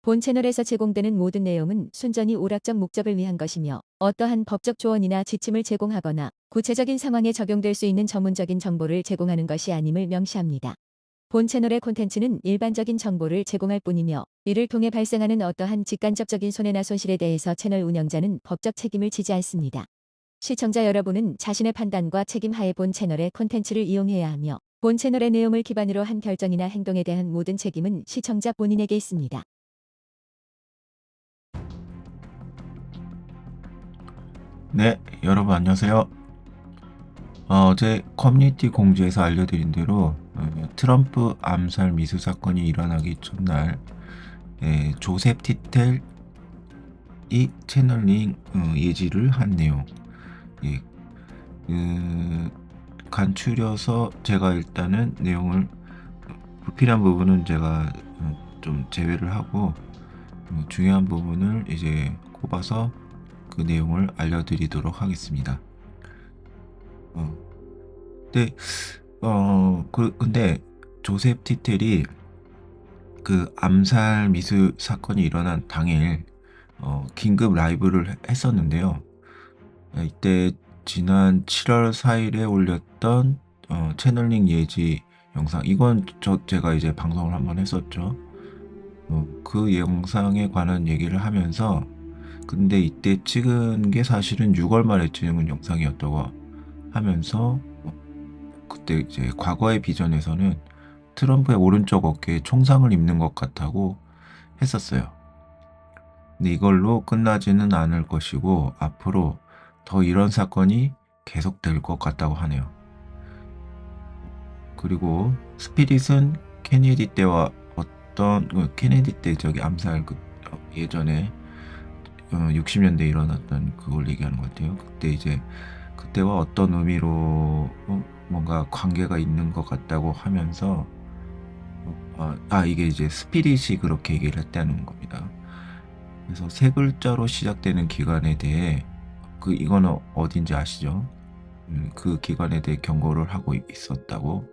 본 채널에서 제공되는 모든 내용은 순전히 오락적 목적을 위한 것이며 어떠한 법적 조언이나 지침을 제공하거나 구체적인 상황에 적용될 수 있는 전문적인 정보를 제공하는 것이 아님을 명시합니다. 본 채널의 콘텐츠는 일반적인 정보를 제공할 뿐이며 이를 통해 발생하는 어떠한 직간접적인 손해나 손실에 대해서 채널 운영자는 법적 책임을 지지 않습니다. 시청자 여러분은 자신의 판단과 책임 하에 본 채널의 콘텐츠를 이용해야 하며 본 채널의 내용을 기반으로 한 결정이나 행동에 대한 모든 책임은 시청자 본인에게 있습니다. 네, 여러분 안녕하세요. 어제 커뮤니티 공지에서 알려드린 대로 트럼프 암살 미수 사건이 일어나기 전날 조셉 티텔이 채널링 예지를 한 내용 예, 간추려서 제가 일단은 내용을 불필요한 부분은 제가 좀 제외를 하고 중요한 부분을 이제 꼽아서 그 내용을 알려드리도록 하겠습니다. 근데 근데 조셉 티텔이 그 암살 미수 사건이 일어난 당일 긴급 라이브를 했었는데요. 이때 지난 7월 4일에 올렸던 채널링 예지 영상, 이건 제가 이제 방송을 한번 했었죠. 그 영상에 관한 얘기를 하면서, 근데 이때 찍은 게 사실은 6월 말에 찍은 영상이었다고 하면서, 그때 이제 과거의 비전에서는 트럼프의 오른쪽 어깨에 총상을 입는 것 같다고 했었어요. 근데 이걸로 끝나지는 않을 것이고 앞으로 더 이런 사건이 계속될 것 같다고 하네요. 그리고 스피릿은 케네디 때와 어떤 케네디 때 저기 암살 예전에 60년대에 일어났던 그걸 얘기하는 것 같아요. 그때 이제 그때와 어떤 의미로 뭔가 관계가 있는 것 같다고 하면서 이게 이제 스피릿이 그렇게 얘기를 했다는 겁니다. 그래서 세 글자로 시작되는 기관에 대해 이거는 어딘지 아시죠? 그 기관에 대해 경고를 하고 있었다고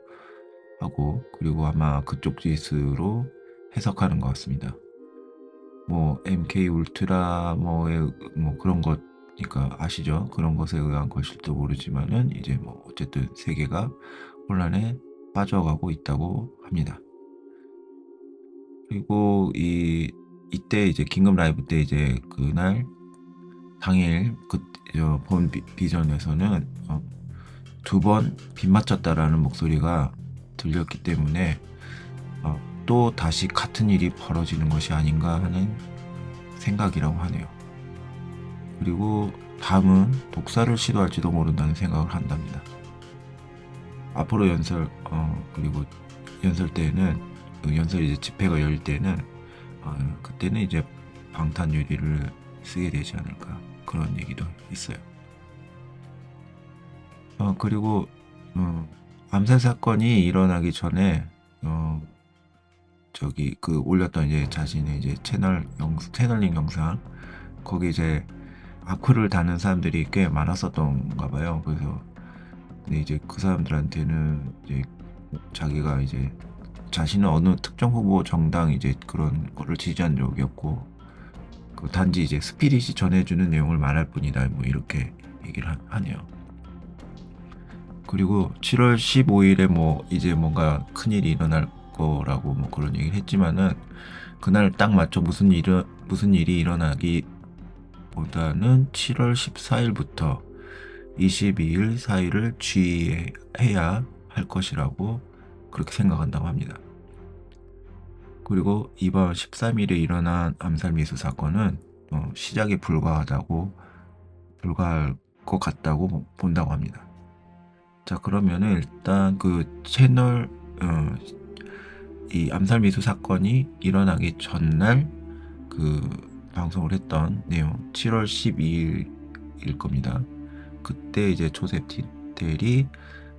하고, 그리고 아마 그쪽 짓으로 해석하는 것 같습니다. 뭐 MK 울트라 뭐 그런 거니까 아시죠? 그런 것에 의한 것일지도 모르지만은 이제 뭐 어쨌든 세계가 혼란에 빠져가고 있다고 합니다. 그리고 이때 이제 긴급 라이브 때 이제 그날 당일 본 비전에서는 두 번 빗맞췄다라는 목소리가 들렸기 때문에 또 다시 같은 일이 벌어지는 것이 아닌가 하는 생각이라고 하네요. 그리고 다음은 독사를 시도할지도 모른다는 생각을 한답니다. 앞으로 그리고 연설 때는 연설 이제 집회가 열릴 때는 그때는 이제 방탄 유리를 쓰게 되지 않을까, 그런 얘기도 있어요. 그리고 암살 사건이 일어나기 전에 저기 올렸던 이제 자신의 이제 채널링 영상, 거기 이제 악플을 다는 사람들이 꽤 많았었던가 봐요. 그래서 근데 이제 그 사람들한테는 이제 자기가 이제 자신은 어느 특정 후보 정당 이제 그런 거를 지지한 적이 없고, 단지 이제 스피릿이 전해주는 내용을 말할 뿐이다, 뭐 이렇게 얘기를 하네요. 그리고 7월 15일에 뭐 이제 뭔가 큰일이 일어날 거라고 뭐 그런 얘기를 했지만은, 그날 딱 맞춰 무슨 일이 일어나기 보다는 7월 14일부터 22일 사이를 주의해야 할 것이라고 그렇게 생각한다고 합니다. 그리고 이번 13일에 일어난 암살 미수 사건은 시작에 불과할 것 같다고 본다고 합니다. 자, 그러면은 일단 그 채널 이 암살 미수 사건이 일어나기 전날 그 방송을 했던 내용, 7월 12일일 겁니다. 그때 이제 조셉 티텔이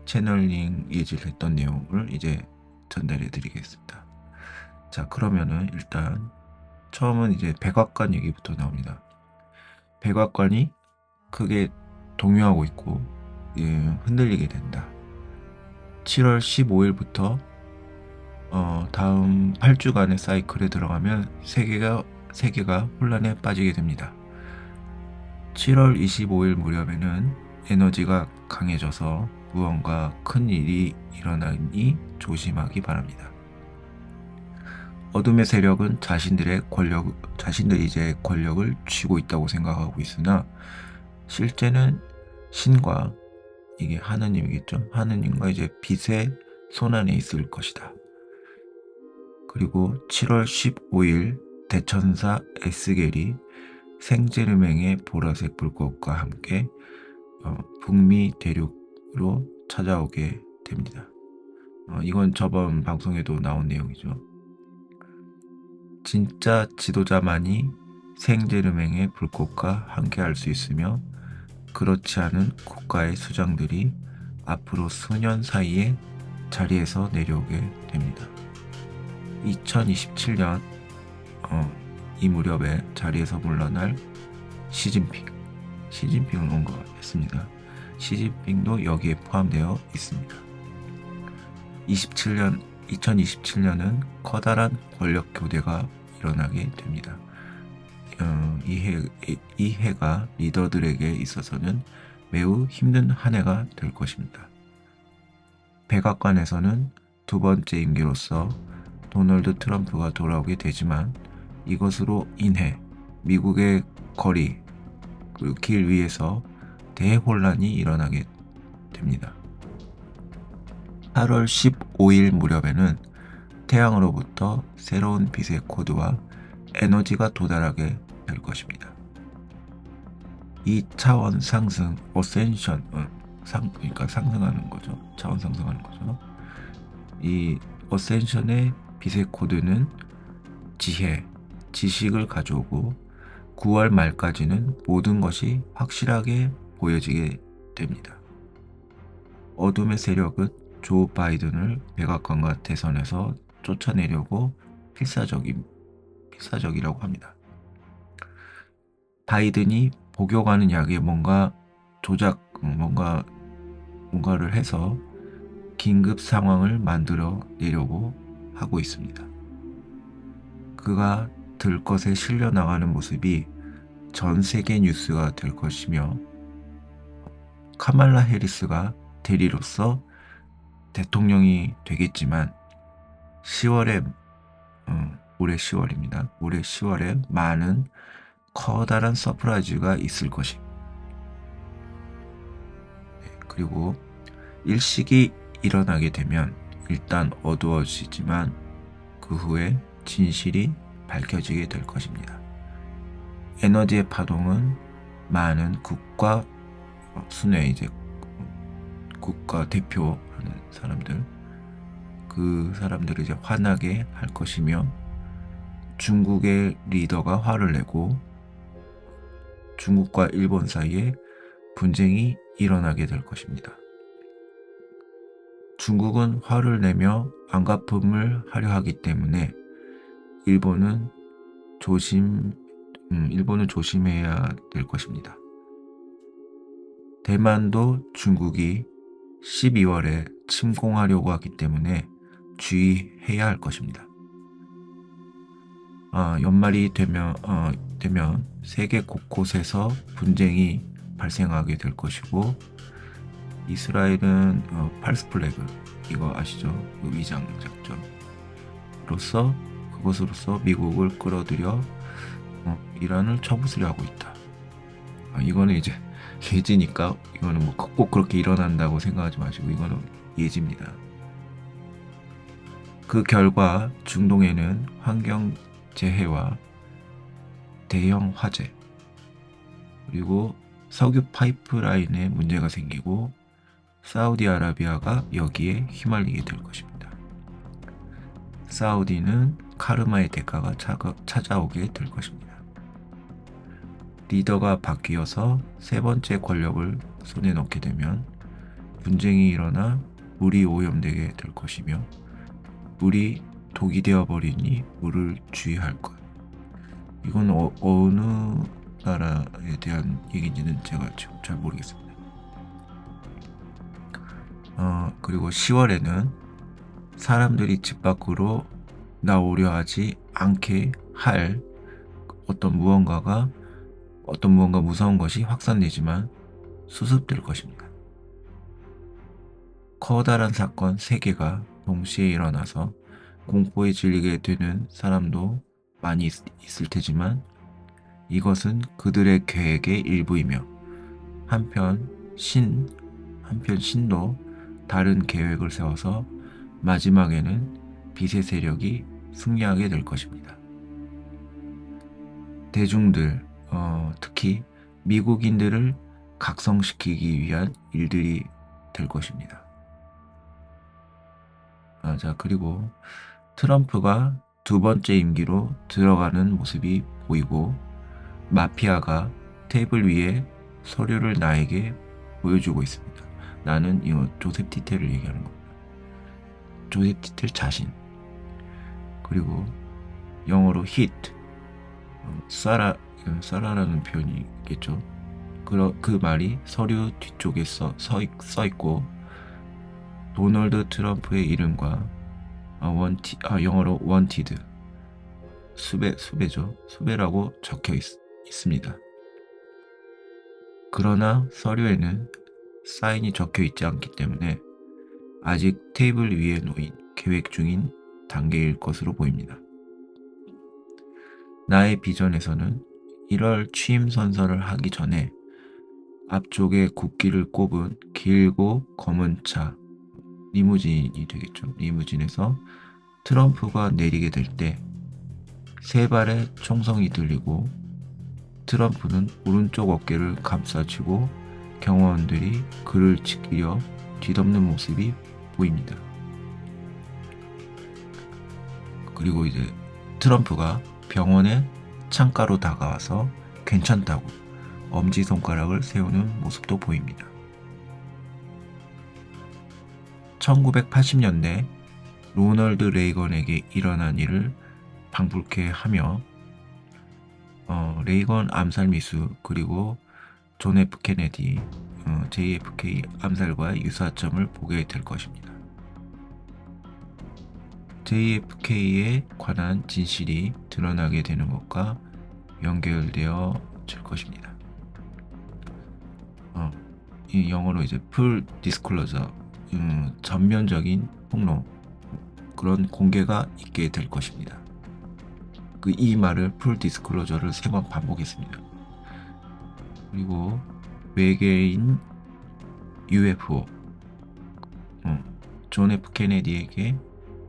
채널링 예지를 했던 내용을 이제 전달해 드리겠습니다. 자, 그러면은 일단 처음은 이제 백악관 얘기부터 나옵니다. 백악관이 크게 동요하고 있고 흔들리게 된다. 7월 15일부터 다음 8주간의 사이클에 들어가면 세계가 혼란에 빠지게 됩니다. 7월 25일 무렵에는 에너지가 강해져서 무언가 큰 일이 일어나니 조심하기 바랍니다. 어둠의 세력은 자신들이 이제 권력을 쥐고 있다고 생각하고 있으나 실제는 신과 이게 하느님이겠죠. 하느님과 이제 빛의 손안에 있을 것이다. 그리고 7월 15일 대천사 에스겔이 생제르맹의 보라색 불꽃과 함께 북미 대륙으로 찾아오게 됩니다. 이건 저번 방송에도 나온 내용이죠. 진짜 지도자만이 생제르맹의 불꽃과 함께할 수 있으며 그렇지 않은 국가의 수장들이 앞으로 수년 사이에 자리에서 내려오게 됩니다. 2027년 이 무렵에 자리에서 물러날 시진핑을 언급했습니다. 시진핑도 여기에 포함되어 있습니다. 2027년은 커다란 권력 교대가 일어나게 됩니다. 이 해가 리더들에게 있어서는 매우 힘든 한 해가 될 것입니다. 백악관에서는 두 번째 임기로서 도널드 트럼프가 돌아오게 되지만 이것으로 인해 미국의 거리, 그 길 위에서 대혼란이 일어나게 됩니다. 8월 15일 무렵에는 태양으로부터 새로운 빛의 코드와 에너지가 도달하게 될 것입니다. 이 차원 상승, 어센션, 그러니까 상승하는 거죠. 차원 상승하는 거죠. 이 어센션의 빛의 코드는 지혜, 지식을 가져오고 9월 말까지는 모든 것이 확실하게 보여지게 됩니다. 어둠의 세력은 조 바이든을 백악관과 대선에서 쫓아내려고 필사적이라고 합니다. 바이든이 복용하는 약에 뭔가를 해서 긴급 상황을 만들어 내려고 하고 있습니다. 그가 들것에 실려 나가는 모습이 전 세계 뉴스가 될 것이며 카말라 해리스가 대리로서 대통령이 되겠지만 10월에 올해 10월입니다. 올해 10월에 많은 커다란 서프라이즈가 있을 것입니다. 그리고 일식이 일어나게 되면 일단 어두워지지만 그 후에 진실이 밝혀지게 될 것입니다. 에너지의 파동은 많은 국가 순회 이제 국가 대표하는 사람들 그 사람들을 이제 화나게 할 것이며 중국의 리더가 화를 내고 중국과 일본 사이에 분쟁이 일어나게 될 것입니다. 중국은 화를 내며 안갚음을 하려 하기 때문에 일본은 조심해야 될 것입니다. 대만도 중국이 12월에 침공하려고 하기 때문에 주의해야 할 것입니다. 연말이 되면 세계 곳곳에서 분쟁이 발생하게 될 것이고 이스라엘은 팔스 플래그 이거 아시죠? 그 위장 작전으로서 그것으로서 미국을 끌어들여 이란을 처부수려 하고 있다. 이거는 이제 예지니까 이거는 뭐 꼭 그렇게 일어난다고 생각하지 마시고 이거는 예지입니다. 그 결과 중동에는 환경 재해와 대형 화재 그리고 석유 파이프라인에 문제가 생기고 사우디아라비아가 여기에 휘말리게 될 것입니다. 사우디는 카르마의 대가가 찾아오게 될 것입니다. 리더가 바뀌어서 세 번째 권력을 손에 넣게 되면 분쟁이 일어나 물이 오염되게 될 것이며 물이 독이 되어버리니 물을 주의할 것. 이건 어느 나라에 대한 얘기인지는 제가 잘 모르겠습니다. 그리고 10월에는 사람들이 집 밖으로 나오려 하지 않게 할 어떤 무언가 무서운 것이 확산되지만 수습될 것입니다. 커다란 사건 3개가 동시에 일어나서 공포에 질리게 되는 사람도 많이 있을 테지만 이것은 그들의 계획의 일부이며 한편 신도 다른 계획을 세워서 마지막에는 빛의 세력이 승리하게 될 것입니다. 대중들, 특히 미국인들을 각성시키기 위한 일들이 될 것입니다. 자, 그리고 트럼프가 2번째 임기로 들어가는 모습이 보이고 마피아가 테이블 위에 서류를 나에게 보여주고 있습니다. 나는 이 조셉 티텔을 얘기하는 겁니다. 조셉 티텔 자신. 그리고 영어로 hit, 쏴라라는 표현이 있겠죠. 그 말이 서류 뒤쪽에 써 있고 도널드 트럼프의 이름과 영어로 wanted, 수배라고 적혀 있습니다. 그러나 서류에는 사인이 적혀 있지 않기 때문에 아직 테이블 위에 놓인 계획 중인 단계일 것으로 보입니다. 나의 비전에서는 1월 취임 선서를 하기 전에 앞쪽에 국기를 꼽은 길고 검은 차, 리무진이 되겠죠. 리무진에서 트럼프가 내리게 될 때 3발의 총성이 들리고 트럼프는 오른쪽 어깨를 감싸쥐고 경호원들이 그를 지키려 뒤덮는 모습이 보입니다. 그리고 이제 트럼프가 병원의 창가로 다가와서 괜찮다고 엄지손가락을 세우는 모습도 보입니다. 1980년대 로널드 레이건에게 일어난 일을 방불케 하며 레이건 암살 미수 그리고 존 F 케네디 JFK 암살과의 유사점을 보게 될 것입니다. JFK에 관한 진실이 드러나게 되는 것과 연결되어질 것입니다. 이 영어로 이제 full disclosure, 전면적인 폭로, 그런 공개가 있게 될 것입니다. 이 말을 full disclosure를 3번 반복했습니다. 그리고 외계인 UFO, 존 F 케네디에게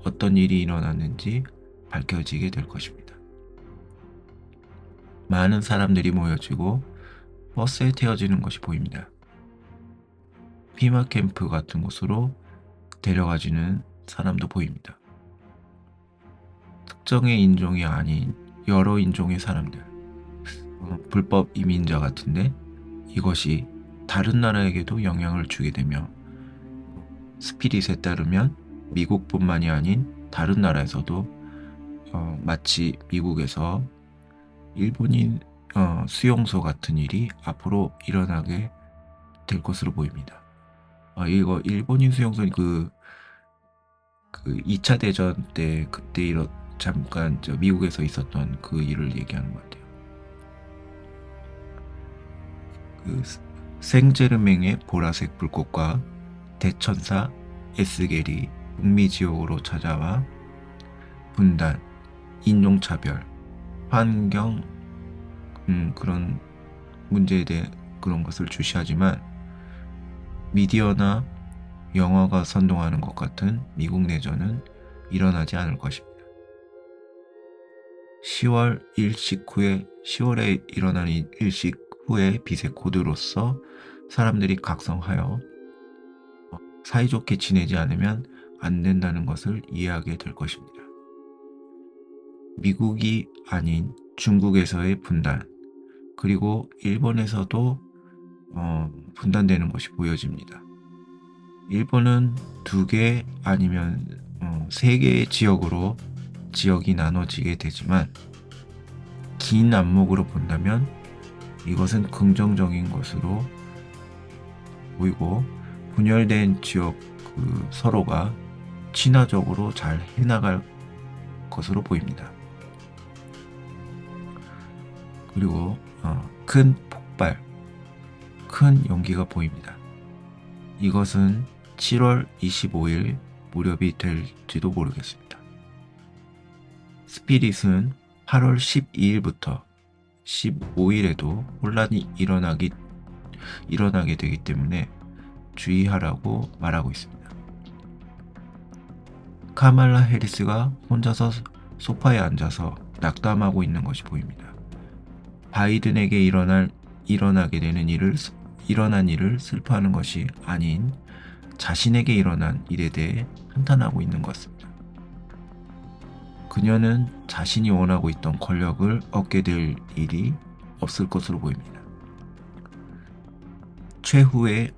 어떤 일이 일어났는지 밝혀지게 될 것입니다. 많은 사람들이 모여지고 버스에 태워지는 것이 보입니다. 피마 캠프 같은 곳으로 데려가지는 사람도 보입니다. 특정의 인종이 아닌 여러 인종의 사람들, 불법 이민자 같은데 이것이 다른 나라에게도 영향을 주게 되며 스피릿에 따르면 미국뿐만이 아닌 다른 나라에서도 마치 미국에서 일본인 수용소 같은 일이 앞으로 일어나게 될 것으로 보입니다. 이거 일본인 수용소는 그 2차 대전 때 그때 잠깐 미국에서 있었던 그 일을 얘기하는 것 같아요. 생제르맹의 보라색 불꽃과 대천사 에스겔이 북미 지역으로 찾아와 분단, 인종차별, 환경 그런 문제에 대해 그런 것을 주시하지만 미디어나 영화가 선동하는 것 같은 미국 내전은 일어나지 않을 것입니다. 10월에 일어난 일식 후의 빛의 코드로서 사람들이 각성하여 사이좋게 지내지 않으면 안 된다는 것을 이해하게 될 것입니다. 미국이 아닌 중국에서의 분단, 그리고 일본에서도 분단되는 것이 보여집니다. 일본은 2개 아니면 3개의 지역이 나눠지게 되지만 긴 안목으로 본다면 이것은 긍정적인 것으로 보이고 분열된 지역 서로가 친화적으로 잘 해나갈 것으로 보입니다. 그리고 큰 폭발, 큰 용기가 보입니다. 이것은 7월 25일 무렵이 될지도 모르겠습니다. 스피릿은 8월 12일부터 15일에도 혼란이 일어나게 되기 때문에 주의하라고 말하고 있습니다. 카말라 해리스가 혼자서 소파에 앉아서 낙담하고 있는 것이 보입니다. 바이든에게 일어난 일을 슬퍼하는 것이 아닌 자신에게 일어난 일에 대해 한탄하고 있는 것 같습니다. 그녀는 자신이 원하고 있던 권력을 얻게 될 일이 없을 것으로 보입니다. 최후의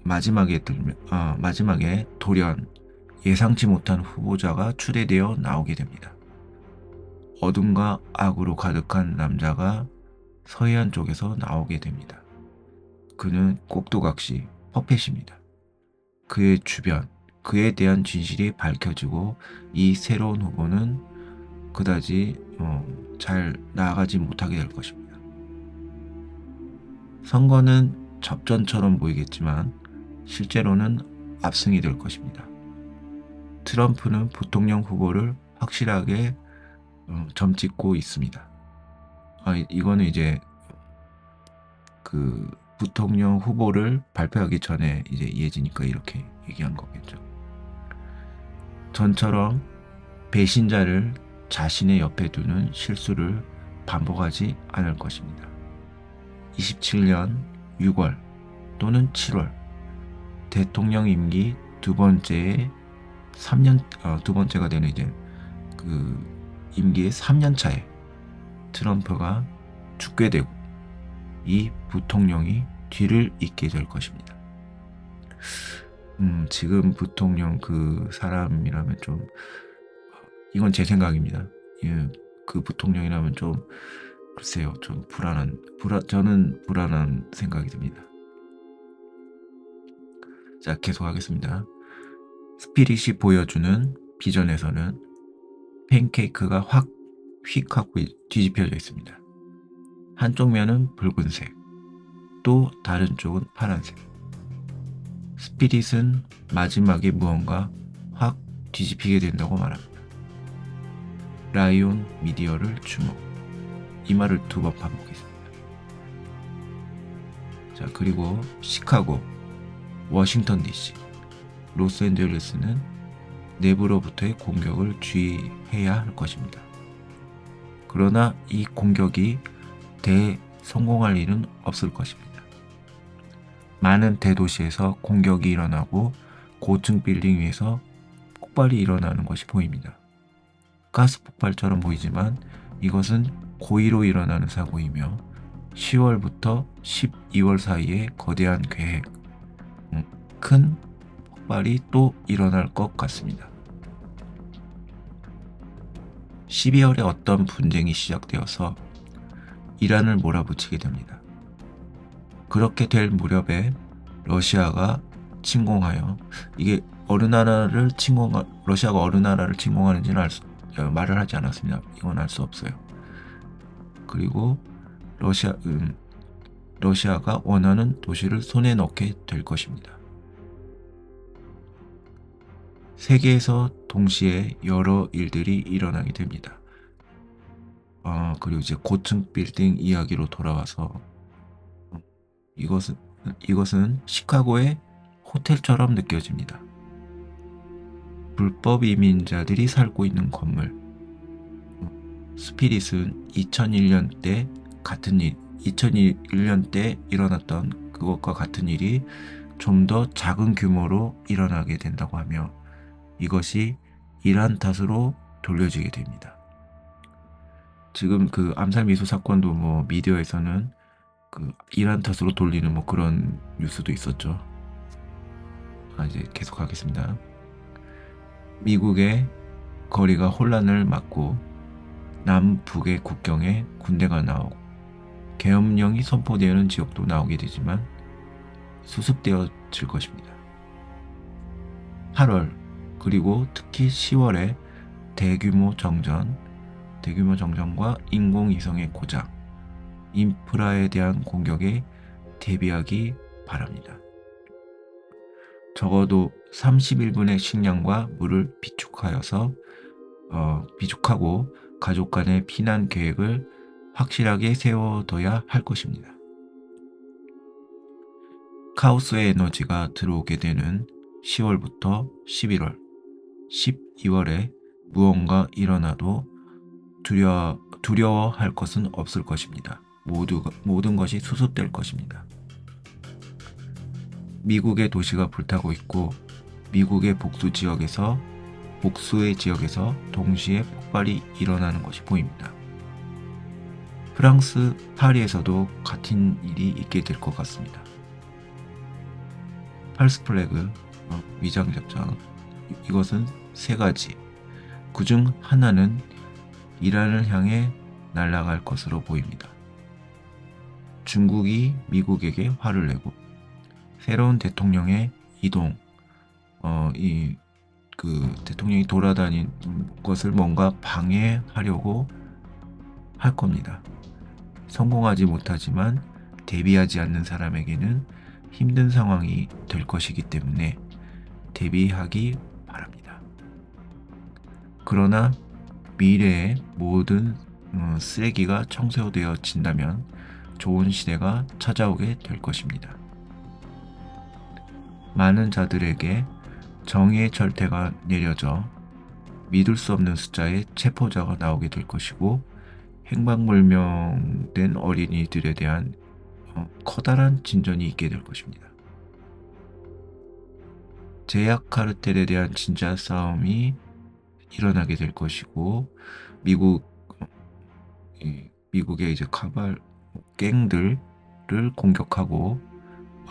마지막에 돌연 예상치 못한 후보자가 추대되어 나오게 됩니다. 어둠과 악으로 가득한 남자가 서해안 쪽에서 나오게 됩니다. 그는 꼭두각시 퍼펫입니다. 그의 주변, 그에 대한 진실이 밝혀지고 이 새로운 후보는 그다지 잘 나아가지 못하게 될 것입니다. 선거는 접전처럼 보이겠지만 실제로는 압승이 될 것입니다. 트럼프는 부통령 후보를 확실하게 점찍고 있습니다. 이거는 이제 그 부통령 후보를 발표하기 전에 이제 이해지니까 이렇게 얘기한 거겠죠. 전처럼 배신자를 자신의 옆에 두는 실수를 반복하지 않을 것입니다. 27년 6월 또는 7월 대통령 임기 두 번째가 되는 이제 그 임기의 3년 차에 트럼프가 죽게 되고 이 부통령이 뒤를 잇게 될 것입니다. 지금 부통령 그 사람이라면 좀 이건 제 생각입니다. 그 부통령이라면 좀 글쎄요, 좀 저는 불안한 생각이 듭니다. 자, 계속하겠습니다. 스피릿이 보여주는 비전에서는 팬케이크가 휙 하고 뒤집혀져 있습니다. 한쪽 면은 붉은색, 또 다른 쪽은 파란색. 스피릿은 마지막에 무언가 확 뒤집히게 된다고 말합니다. 라이온 미디어를 주목. 이 말을 2번 반복했습니다. 자, 그리고 시카고, 워싱턴 DC, 로스앤젤레스는 내부로부터의 공격을 주의해야 할 것입니다. 그러나 이 공격이 대성공할 일은 없을 것입니다. 많은 대도시에서 공격이 일어나고 고층 빌딩 위에서 폭발이 일어나는 것이 보입니다. 가스 폭발처럼 보이지만 이것은 고의로 일어나는 사고이며 10월부터 12월 사이에 거대한 계획, 큰 폭발이 또 일어날 것 같습니다. 12월에 어떤 분쟁이 시작되어서 이란을 몰아붙이게 됩니다. 그렇게 될 무렵에 러시아가 침공하여 이게 러시아가 어느 나라를 침공하는지는 말을 하지 않았습니다. 이건 알 수 없어요. 그리고 러시아가 원하는 도시를 손에 넣게 될 것입니다. 세계에서 동시에 여러 일들이 일어나게 됩니다. 그리고 이제 고층 빌딩 이야기로 돌아와서 이것은 시카고의 호텔처럼 느껴집니다. 불법 이민자들이 살고 있는 건물. 스피릿은 2001년 때 일어났던 그것과 같은 일이 좀 더 작은 규모로 일어나게 된다고 하며 이것이 이란 탓으로 돌려지게 됩니다. 지금 그 암살 미수 사건도 뭐 미디어에서는 그 이란 탓으로 돌리는 뭐 그런 뉴스도 있었죠. 이제 계속하겠습니다. 미국의 거리가 혼란을 막고 남북의 국경에 군대가 나오고 계엄령이 선포되는 지역도 나오게 되지만 수습되어질 것입니다. 8월 그리고 특히 10월에 대규모 정전과 인공위성의 고장, 인프라에 대한 공격에 대비하기 바랍니다. 적어도 31분의 식량과 물을 비축하고 가족 간의 피난 계획을 확실하게 세워둬야 할 것입니다. 카오스의 에너지가 들어오게 되는 10월부터 11월, 12월에 무언가 일어나도 두려워할 것은 없을 것입니다. 모든 것이 수습될 것입니다. 미국의 도시가 불타고 있고 미국의 복수의 지역에서 동시에 폭발이 일어나는 것이 보입니다. 프랑스 파리에서도 같은 일이 있게 될 것 같습니다. 팔스 플래그, 위장접점, 이것은 세 가지. 그중 하나는 이란을 향해 날아갈 것으로 보입니다. 중국이 미국에게 화를 내고 새로운 대통령의 이동, 대통령이 돌아다니는 것을 뭔가 방해하려고 할 겁니다. 성공하지 못하지만 대비하지 않는 사람에게는 힘든 상황이 될 것이기 때문에 대비하기 바랍니다. 그러나 미래의 모든 쓰레기가 청소되어진다면 좋은 시대가 찾아오게 될 것입니다. 많은 자들에게 정의의 절대가 내려져 믿을 수 없는 숫자의 체포자가 나오게 될 것이고 행방불명된 어린이들에 대한 커다란 진전이 있게 될 것입니다. 제약 카르텔에 대한 진짜 싸움이 일어나게 될 것이고 미국의 이제 카발 갱들을 공격하고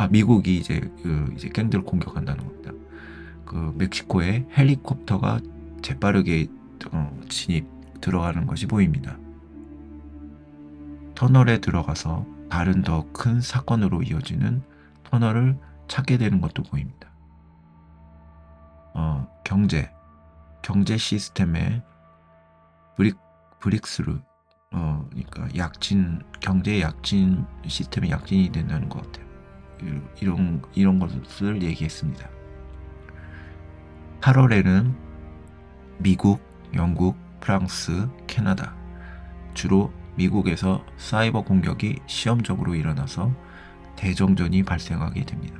미국이 이제 갱들을 공격한다는 겁니다. 멕시코에 헬리콥터가 재빠르게 들어가는 것이 보입니다. 터널에 들어가서 다른 더 큰 사건으로 이어지는 터널을 찾게 되는 것도 보입니다. 경제 시스템의 브릭스루, 그러니까 경제 약진 시스템의 약진이 된다는 것 같아요. 이런 것을 얘기했습니다. 8월에는 미국, 영국, 프랑스, 캐나다, 주로 미국에서 사이버 공격이 시험적으로 일어나서 대정전이 발생하게 됩니다.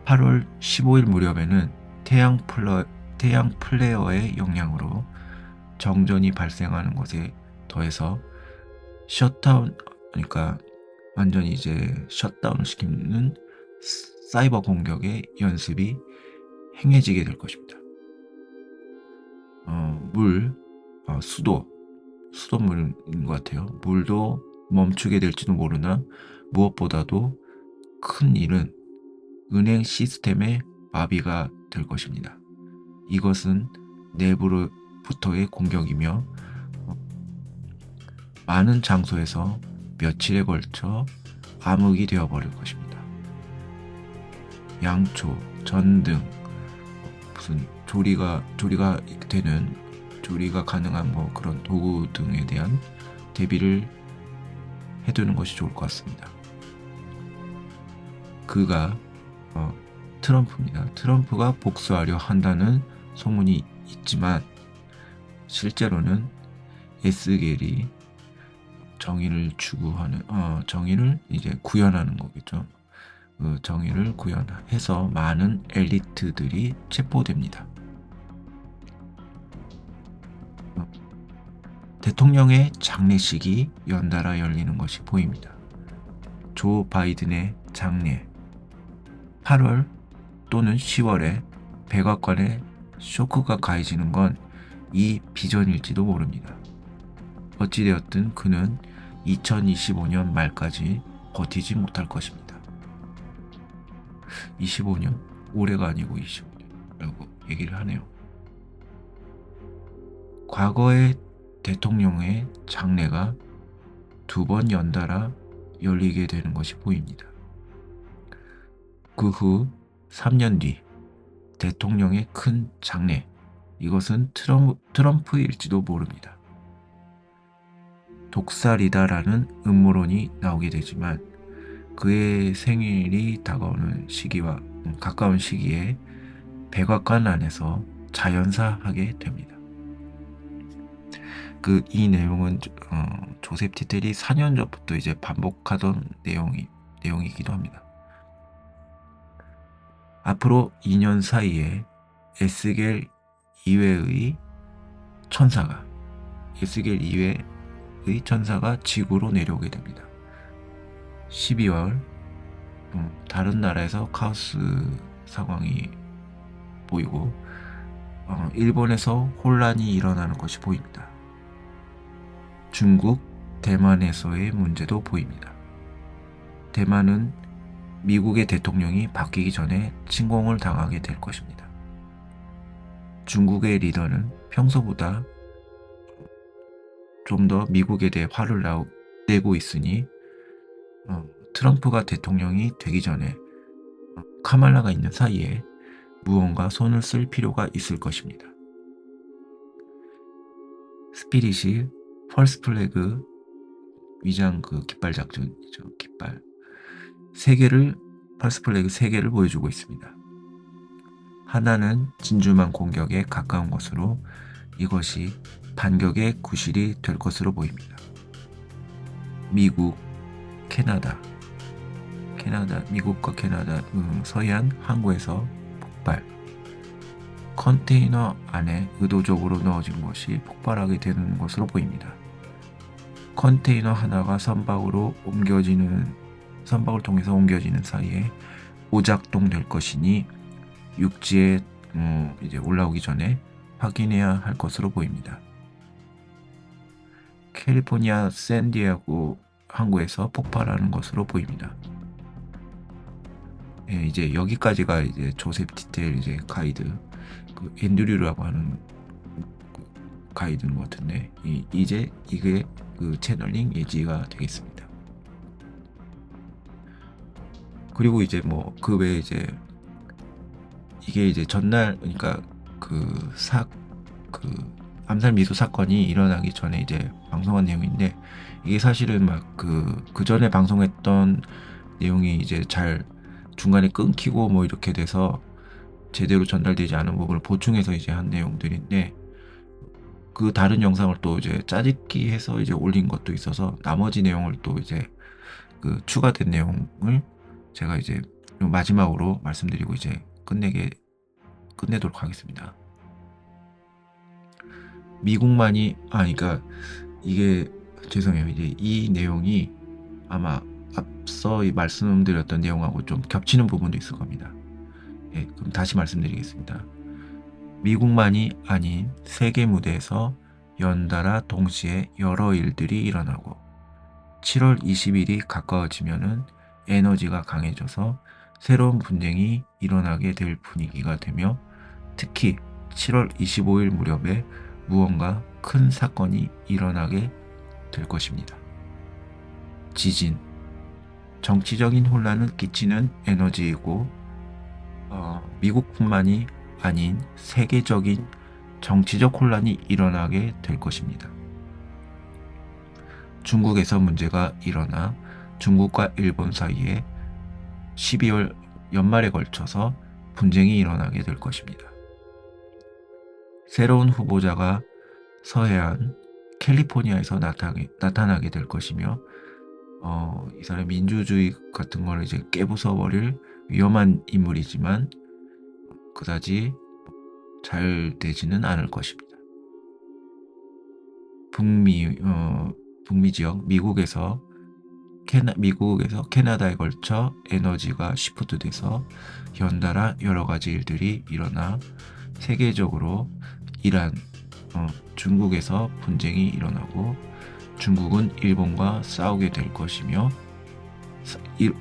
8월 15일 무렵에는 태양 플레어의 영향으로 정전이 발생하는 것에 더해서 그러니까 완전히 이제 셧다운을 시키는 사이버 공격의 연습이 행해지게 될 것입니다. 수돗물인 것 같아요. 물도 멈추게 될지도 모르나 무엇보다도 큰 일은 은행 시스템의 마비가 될 것입니다. 이것은 내부로부터의 공격이며 많은 장소에서 며칠에 걸쳐 암흑이 되어버릴 것입니다. 양초, 전 등 무슨 조리가 가능한 그런 도구 등에 대한 대비를 해두는 것이 좋을 것 같습니다. 그가 트럼프입니다. 트럼프가 복수하려 한다는 소문이 있지만 실제로는 에스겔이 정의를 이제 구현하는 거겠죠. 정의를 구현해서 많은 엘리트들이 체포됩니다. 대통령의 장례식이 연달아 열리는 것이 보입니다. 조 바이든의 장례, 8월 또는 10월에 백악관에 쇼크가 가해지는 건 이 비전일지도 모릅니다. 어찌되었든 그는 2025년 말까지 버티지 못할 것입니다. 25년? 올해가 아니고 25년이라고 얘기를 하네요. 과거의 대통령의 장례가 2번 연달아 열리게 되는 것이 보입니다. 그 후 3년 뒤 대통령의 큰 장래, 이것은 트럼프일지도 모릅니다. 독살이다라는 음모론이 나오게 되지만 그의 생일이 다가오는 시기와 가까운 시기에 백악관 안에서 자연사하게 됩니다. 이 내용은 조셉 티텔이 4년 전부터 이제 반복하던 내용이기도 합니다. 앞으로 2년 사이에 에스겔 이외의 천사가 지구로 내려오게 됩니다. 12월 다른 나라에서 카오스 상황이 보이고 일본에서 혼란이 일어나는 것이 보입니다. 중국, 대만에서의 문제도 보입니다. 대만은 미국의 대통령이 바뀌기 전에 침공을 당하게 될 것입니다. 중국의 리더는 평소보다 좀 더 미국에 대해 화를 내고 있으니 트럼프가 대통령이 되기 전에 카말라가 있는 사이에 무언가 손을 쓸 필요가 있을 것입니다. 스피릿이 펄스 플래그 위장 깃발 작전이죠. 깃발 펄스 플래그 3개를 보여주고 있습니다. 하나는 진주만 공격에 가까운 것으로 이것이 반격의 구실이 될 것으로 보입니다. 미국과 캐나다, 서해안 항구에서 폭발. 컨테이너 안에 의도적으로 넣어진 것이 폭발하게 되는 것으로 보입니다. 컨테이너 하나가 선박을 통해서 옮겨지는 사이에 오작동 될 것이니 육지에 이제 올라오기 전에 확인해야 할 것으로 보입니다. 캘리포니아 샌디에고 항구에서 폭발하는 것으로 보입니다. 예, 이제 여기까지가 이제 조셉 티텔 이제 가이드, 앤드류라고 하는 가이드인 것 같은데, 이제 이게 채널링 예지가 되겠습니다. 그리고 이제 그 외에 이제 이게 이제 전날, 그러니까 암살 미수 사건이 일어나기 전에 이제 방송한 내용인데, 이게 사실은 그 전에 방송했던 내용이 이제 잘 중간에 끊기고 이렇게 돼서 제대로 전달되지 않은 부분을 보충해서 이제 한 내용들인데, 그 다른 영상을 또 이제 짜집기 해서 이제 올린 것도 있어서 나머지 내용을 또 이제 추가된 내용을 제가 이제 마지막으로 말씀드리고 이제 끝내도록 하겠습니다. 그러니까 이게 죄송해요. 이제 이 내용이 아마 앞서 말씀드렸던 내용하고 좀 겹치는 부분도 있을 겁니다. 예, 그럼 다시 말씀드리겠습니다. 미국만이 아닌 세계 무대에서 연달아 동시에 여러 일들이 일어나고 7월 20일이 가까워지면은 에너지가 강해져서 새로운 분쟁이 일어나게 될 분위기가 되며, 특히 7월 25일 무렵에 무언가 큰 사건이 일어나게 될 것입니다. 지진, 정치적인 혼란을 끼치는 에너지이고 미국뿐만이 아닌 세계적인 정치적 혼란이 일어나게 될 것입니다. 중국에서 문제가 일어나 중국과 일본 사이에 12월 연말에 걸쳐서 분쟁이 일어나게 될 것입니다. 새로운 후보자가 서해안 캘리포니아에서 나타나게 될 것이며, 이 사람 민주주의 같은 걸 이제 깨부숴버릴 위험한 인물이지만 그다지 잘 되지는 않을 것입니다. 북미 지역, 미국에서 캐나다에 걸쳐 에너지가 시프트돼서 연달아 여러 가지 일들이 일어나 세계적으로 이란, 중국에서 분쟁이 일어나고 중국은 일본과 싸우게 될 것이며,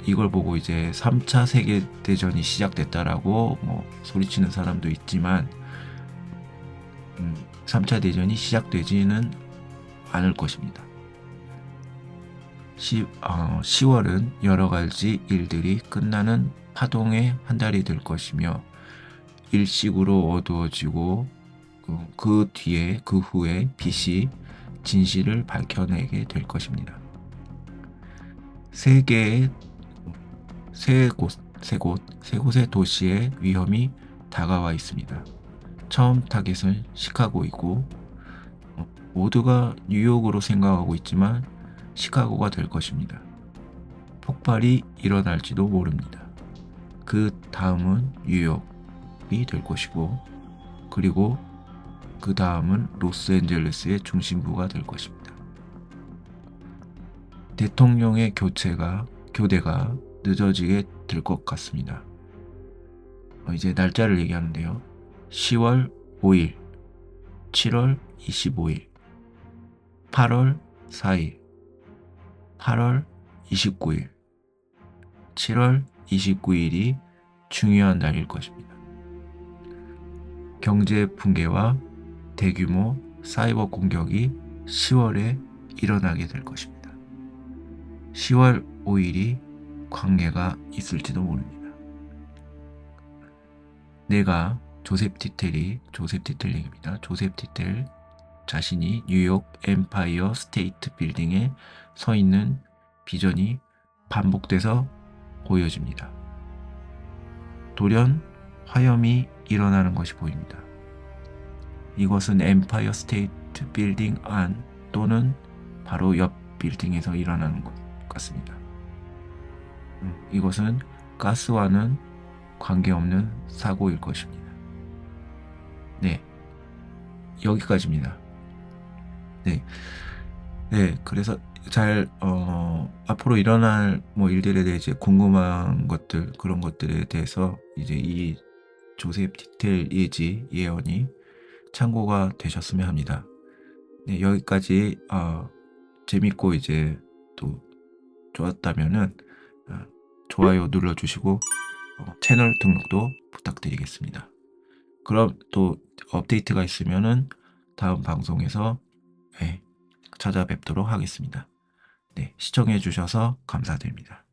이걸 보고 이제 3차 세계대전이 시작됐다라고 소리치는 사람도 있지만 3차 대전이 시작되지는 않을 것입니다. 10월은 여러 가지 일들이 끝나는 파동의 한 달이 될 것이며, 일식으로 어두워지고 그 후에 빛이 진실을 밝혀내게 될 것입니다. 세 곳의 도시의 위험이 다가와 있습니다. 처음 타겟은 시카고이고 모두가 뉴욕으로 생각하고 있지만 시카고가 될 것입니다. 폭발이 일어날지도 모릅니다. 그 다음은 뉴욕이 될 것이고 그리고 그 다음은 로스앤젤레스의 중심부가 될 것입니다. 대통령의 교대가 늦어지게 될 것 같습니다. 이제 날짜를 얘기하는데요. 10월 5일, 7월 25일, 8월 4일, 8월 29일, 7월 29일이 중요한 날일 것입니다. 경제 붕괴와 대규모 사이버 공격이 10월에 일어나게 될 것입니다. 10월 5일이 관계가 있을지도 모릅니다. 내가 조셉 디텔입니다. 조셉 디텔 자신이 뉴욕 엠파이어 스테이트 빌딩에 서 있는 비전이 반복돼서 보여집니다. 돌연 화염이 일어나는 것이 보입니다. 이것은 엠파이어 스테이트 빌딩 안 또는 바로 옆 빌딩에서 일어나는 것 같습니다. 이것은 가스와는 관계없는 사고일 것입니다. 네, 여기까지입니다. 네, 그래서 앞으로 일어날 일들에 대해 이제 궁금한 것들, 그런 것들에 대해서 이제 이 조셉 디텔 예언이 참고가 되셨으면 합니다. 네, 여기까지 재밌고 이제 또 좋았다면은 좋아요 눌러주시고 채널 등록도 부탁드리겠습니다. 그럼 또 업데이트가 있으면은 다음 방송에서 찾아뵙도록 하겠습니다. 네, 시청해 주셔서 감사드립니다.